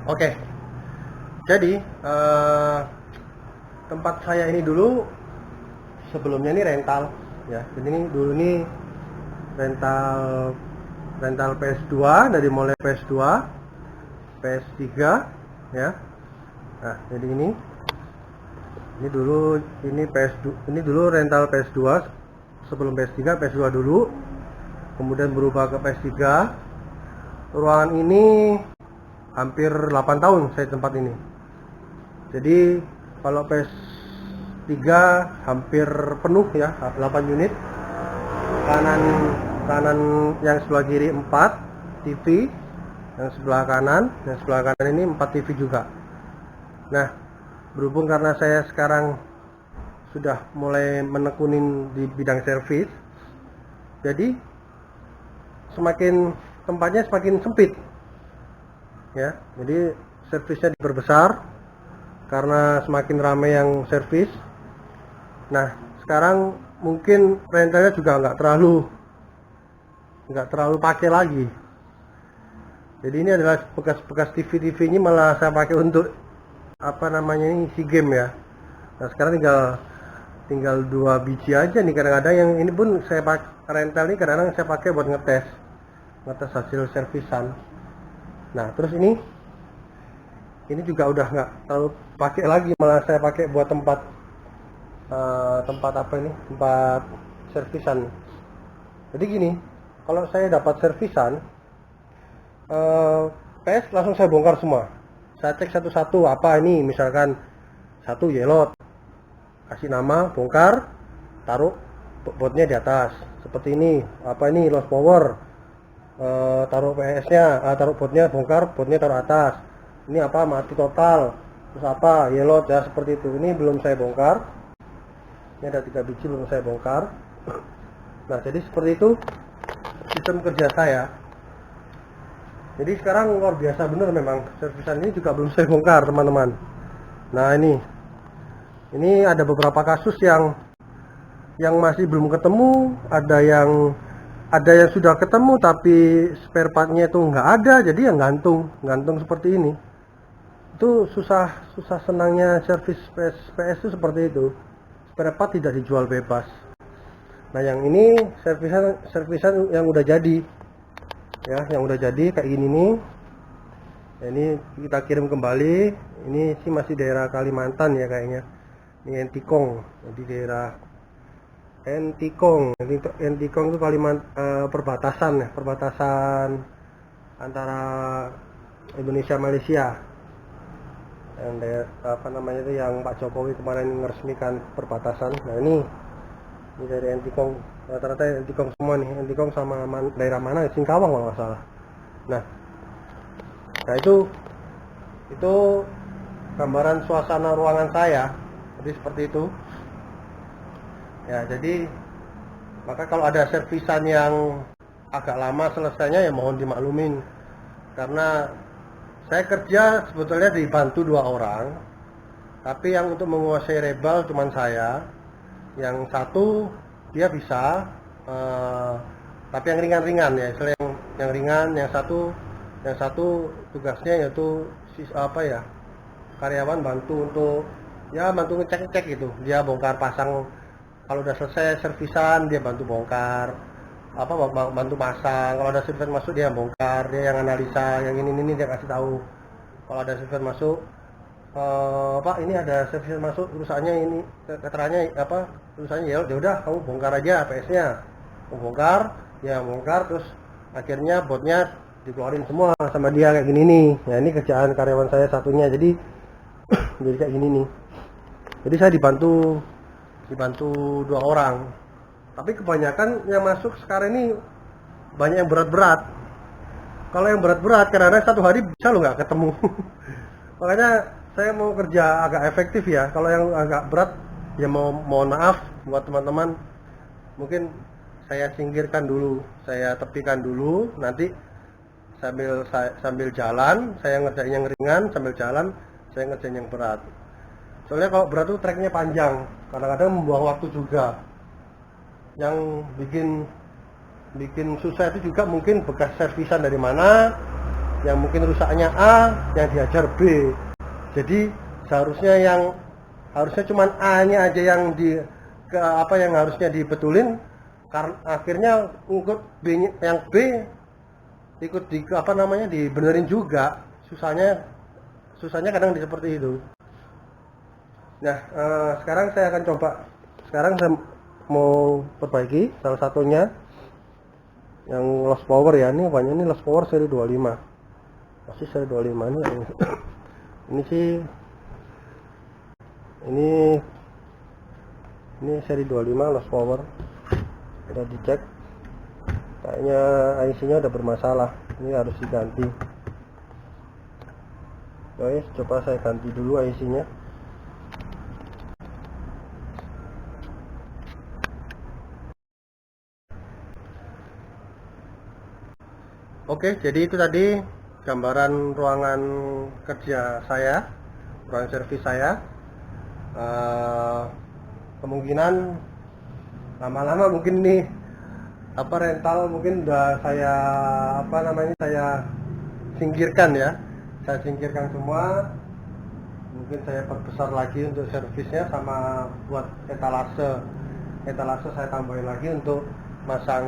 Oke, jadi tempat saya ini dulu sebelumnya ini rental ya. Jadi ini dulu ini rental PS2 dari mulai PS2, PS3 ya. Nah, jadi ini dulu ini PS2, ini dulu rental PS2 sebelum PS3, PS2 dulu. Kemudian berubah ke PS3. Ruangan ini hampir 8 tahun saya tempat ini. Jadi kalau PS3 hampir penuh ya, 8 unit. Kanan yang sebelah kiri 4 TV, yang sebelah kanan ini 4 TV juga. Nah, berhubung karena saya sekarang sudah mulai menekunin di bidang servis, jadi tempatnya semakin sempit ya. Jadi servisnya diperbesar karena semakin ramai yang servis. Nah, sekarang mungkin rentalnya juga nggak terlalu pakai lagi. Jadi ini adalah bekas TV ini malah saya pakai untuk ini isi game ya. Nah, sekarang tinggal 2 biji aja nih. Kadang-kadang yang ini pun saya pakai rental ini, kadang-kadang saya pakai buat ngetes hasil servisan. Nah, terus ini juga udah nggak terlalu pakai lagi, malah saya pakai buat tempat servisan. Jadi gini, kalau saya dapat servisan PS langsung saya bongkar semua. Saya cek satu-satu, apa ini, misalkan satu yellow, kasih nama, bongkar, taruh botnya di atas. Seperti ini, apa ini lost power, taruh PS-nya, taruh botnya, bongkar, botnya taruh atas. Ini apa, mati total, terus apa, yellow ya, seperti itu. Ini belum saya bongkar. Ini ada 3 biji belum saya bongkar. Nah, jadi seperti itu sistem kerja saya. Jadi sekarang luar biasa bener memang, servisan ini juga belum saya bongkar, teman-teman. Nah, ini ada beberapa kasus yang masih belum ketemu, ada yang sudah ketemu tapi spare partnya itu nggak ada, jadi yang gantung seperti ini. Itu susah senangnya servis PS itu seperti itu. Spare part tidak dijual bebas. Nah, yang ini servisan yang udah jadi ya, yang udah jadi kayak gini nih. Ya, ini kita kirim kembali. Ini sih masih daerah Kalimantan ya kayaknya. Ini Entikong, di daerah Entikong. Entikong itu perbatasan antara Indonesia Malaysia. Yang itu yang Pak Jokowi kemarin meresmikan perbatasan. Nah, ini dari Entikong, rata-rata Entikong semua nih. Entikong sama daerah mana, Singkawang kalau nggak salah. Nah itu gambaran suasana ruangan saya. Jadi seperti itu ya. Jadi maka kalau ada servisan yang agak lama selesainya ya mohon dimaklumin, karena saya kerja sebetulnya dibantu 2 orang, tapi yang untuk menguasai rebel cuman saya. Yang satu dia bisa tapi yang ringan-ringan ya, istilah yang ringan. Yang satu tugasnya yaitu karyawan bantu ngecek gitu. Dia bongkar pasang, kalau udah selesai servisan dia bantu bongkar, bantu pasang. Kalau ada servisan masuk dia bongkar, dia yang analisa, yang ini dia kasih tahu. Kalau ada servisan masuk, Pak ini ada servisan masuk, urusannya ini, keterangannya urusannya ya udah kamu bongkar aja PS-nya. Bongkar, terus akhirnya botnya dikeluarin semua sama dia kayak gini nih. Nah, ini kerjaan karyawan saya satunya, jadi jadi kayak gini nih. Jadi saya dibantu 2 orang, tapi kebanyakan yang masuk sekarang ini banyak yang berat-berat. Kalau yang berat-berat kadang-kadang 1 hari bisa lo nggak ketemu. Makanya saya mau kerja agak efektif ya. Kalau yang agak berat ya mohon maaf buat teman-teman, mungkin saya singkirkan dulu, saya tepikan dulu. Nanti sambil jalan saya ngerjain yang ringan, sambil jalan saya ngerjain yang berat. Soalnya kalau berat tuh treknya panjang, kadang-kadang membuang waktu juga. Yang bikin susah itu juga mungkin bekas servisan dari mana, yang mungkin rusaknya A yang dihajar B. Jadi harusnya cuman A-nya aja yang yang harusnya dibetulin, karena akhirnya ikut B-nya, yang B ikut dibenerin juga. Susahnya kadang seperti itu. Nah, sekarang saya mau perbaiki salah satunya yang lost power ya. Ini banyak, ini lost power seri 25, masih seri 25 ini. Ini sih ini seri 25 lost power, udah dicek, kayaknya IC nya udah bermasalah, ini harus diganti. Guys, coba saya ganti dulu IC nya. Oke, jadi itu tadi gambaran ruangan kerja saya, ruangan servis saya. Kemungkinan lama-lama mungkin nih rental mungkin udah saya singkirkan ya. Saya singkirkan semua. Mungkin saya perbesar lagi untuk servisnya, sama buat etalase saya tambahin lagi untuk masang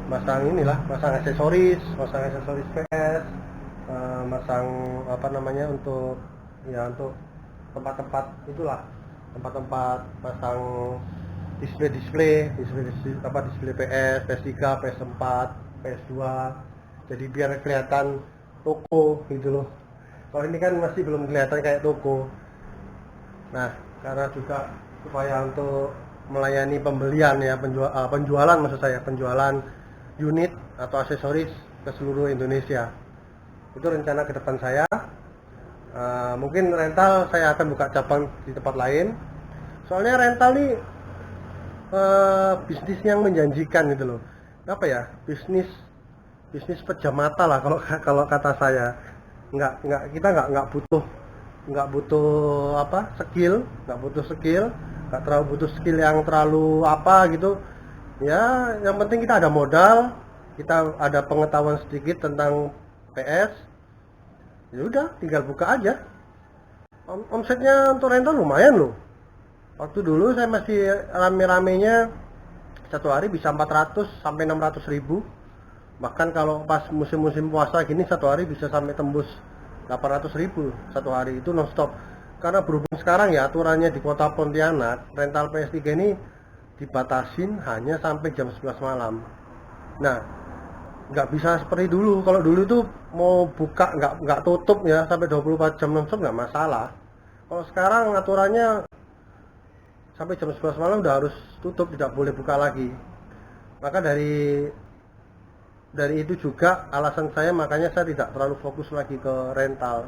aksesoris PS, masang untuk tempat-tempat tempat pasang display PS, PS3, PS4, PS2. Jadi biar kelihatan toko gitu loh. Kalau ini kan masih belum kelihatan kayak toko. Nah, karena juga supaya untuk melayani pembelian ya, penjualan maksud saya, penjualan unit atau aksesoris ke seluruh Indonesia. Itu rencana ke depan saya. Mungkin rental saya akan buka cabang di tempat lain. Soalnya rental nih bisnis yang menjanjikan gitu loh. Bisnis pejam mata lah kalau kata saya. Kita nggak butuh skill, nggak terlalu butuh skill yang terlalu gitu ya. Yang penting kita ada modal, kita ada pengetahuan sedikit tentang PS, ya udah tinggal buka aja. Omsetnya untuk rental lumayan loh. Waktu dulu saya masih rame-ramenya satu hari bisa 400 sampai 600 ribu. Bahkan kalau pas musim-musim puasa gini satu hari bisa sampai tembus 800 ribu satu hari, itu nonstop. Karena berhubung sekarang ya aturannya di kota Pontianak, rental PS3 ini dibatasin hanya sampai jam 11 malam. Nah, nggak bisa seperti dulu. Kalau dulu tuh mau buka nggak tutup ya sampai 24 jam nonstop nggak masalah. Kalau sekarang aturannya sampai jam 11 malam udah harus tutup, tidak boleh buka lagi. Maka dari itu juga alasan saya, makanya saya tidak terlalu fokus lagi ke rental.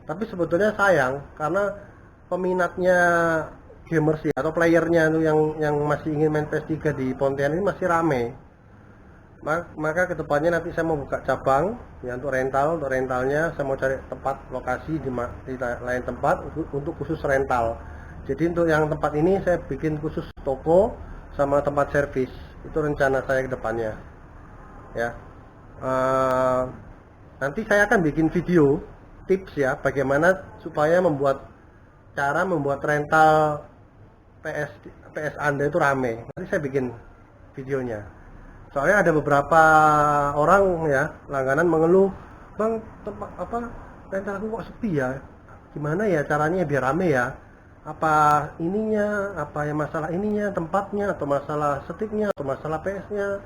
Tapi sebetulnya sayang karena peminatnya gamers ya, atau playernya itu yang masih ingin main PS3 di Pontianak ini masih rame. Maka kedepannya nanti saya mau buka cabang ya untuk rentalnya. Saya mau cari tempat lokasi di lain tempat untuk khusus rental. Jadi untuk yang tempat ini saya bikin khusus toko sama tempat servis. Itu rencana saya kedepannya ya. Nanti saya akan bikin video tips ya, bagaimana supaya membuat rental PS Anda itu rame. Nanti saya bikin videonya. Soalnya ada beberapa orang ya langganan mengeluh, "Bang, rental aku kok sepi ya? Gimana ya caranya biar rame ya? Apa masalah ininya, tempatnya, atau masalah setiknya, atau masalah PS-nya?"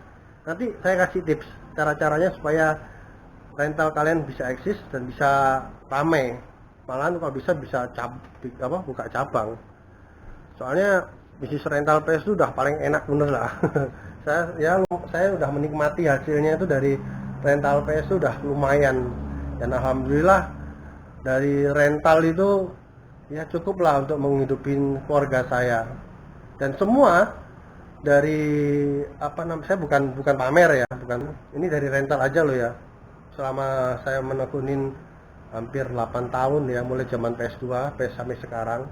Nanti saya kasih tips cara-caranya supaya rental kalian bisa eksis dan bisa rame. Malahan kalau bisa buka cabang. Soalnya bisnis rental PS itu udah paling enak bener lah. saya udah menikmati hasilnya itu dari rental PS itu udah lumayan. Dan alhamdulillah dari rental itu ya cukup lah untuk menghidupin keluarga saya. Dan semua dari saya bukan pamer ya, ini dari rental aja loh ya. Selama saya menekunin hampir 8 tahun ya, mulai zaman PS2 sampai sekarang,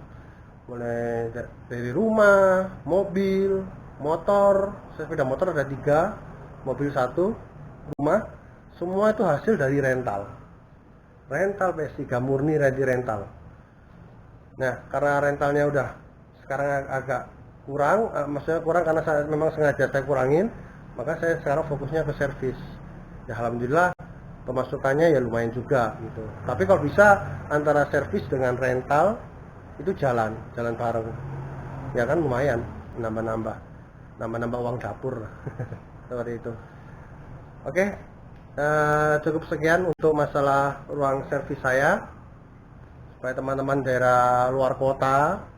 mulai dari rumah, mobil, motor. Sepeda motor ada 3, mobil 1, rumah semua itu hasil dari rental PS3 murni dari rental. Nah, karena rentalnya udah sekarang agak kurang, maksudnya kurang karena saya memang sengaja saya kurangin, maka saya sekarang fokusnya ke servis. Ya alhamdulillah pemasukannya ya lumayan juga gitu. Tapi kalau bisa antara servis dengan rental itu jalan bareng. Ya kan lumayan nambah uang dapur seperti itu. Oke, cukup sekian untuk masalah ruang servis saya, supaya teman-teman daerah luar kota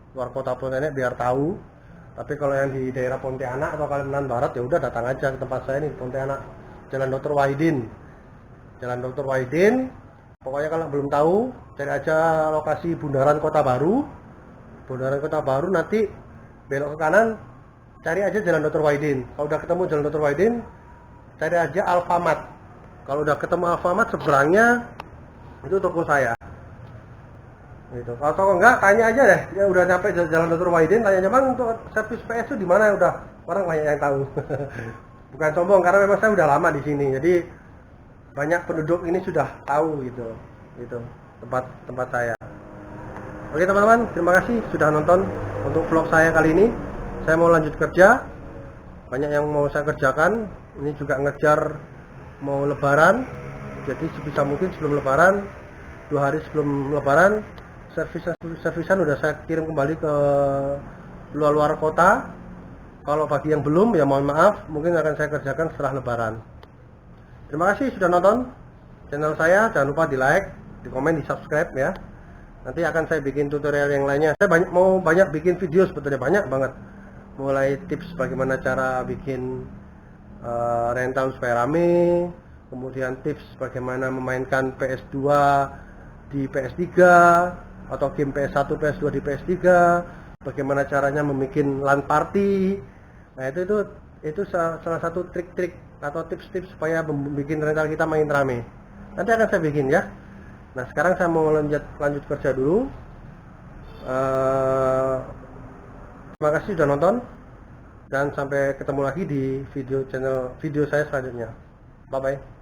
Pontianak biar tahu. Tapi kalau yang di daerah Pontianak atau Kalimantan Barat ya udah datang aja ke tempat saya nih, Pontianak, Jalan Dr. Wahidin. Pokoknya kalau belum tahu, cari aja lokasi Bundaran Kota Baru. Nanti belok ke kanan, cari aja Jalan Dr. Wahidin. Kalau udah ketemu Jalan Dr. Wahidin, cari aja Alfamart. Kalau udah ketemu Alfamart, seberangnya itu toko saya. Gitu. Kalau enggak, tanya aja deh. Ya udah nyampe Jalan Dr. Wahidin, tanya aja, Bang, untuk servis PS itu di mana? Udah orang banyak yang tahu. Bukan sombong, karena memang saya udah lama di sini. Jadi banyak penduduk ini sudah tahu gitu tempat saya. Oke teman-teman, terima kasih sudah nonton untuk vlog saya kali ini. Saya mau lanjut kerja, banyak yang mau saya kerjakan. Ini juga ngejar mau lebaran, jadi sebisa mungkin sebelum lebaran, 2 hari sebelum lebaran, servisan udah saya kirim kembali ke luar kota. Kalau bagi yang belum ya mohon maaf, mungkin akan saya kerjakan setelah lebaran. Terima kasih sudah nonton channel saya. Jangan lupa di like, di komen, di subscribe ya. Nanti akan saya bikin tutorial yang lainnya. Saya banyak bikin video, sebetulnya banyak banget. Mulai tips bagaimana cara bikin rental supaya rame, kemudian tips bagaimana memainkan PS2 di PS3 atau game PS1 PS2 di PS3, bagaimana caranya membuat LAN party. Nah itu salah satu trik-trik atau tips-tips supaya membuat rental kita main rame. Nanti akan saya bikin ya. Nah sekarang saya mau lanjut kerja dulu. Terima kasih sudah nonton, dan sampai ketemu lagi di video saya selanjutnya. Bye bye.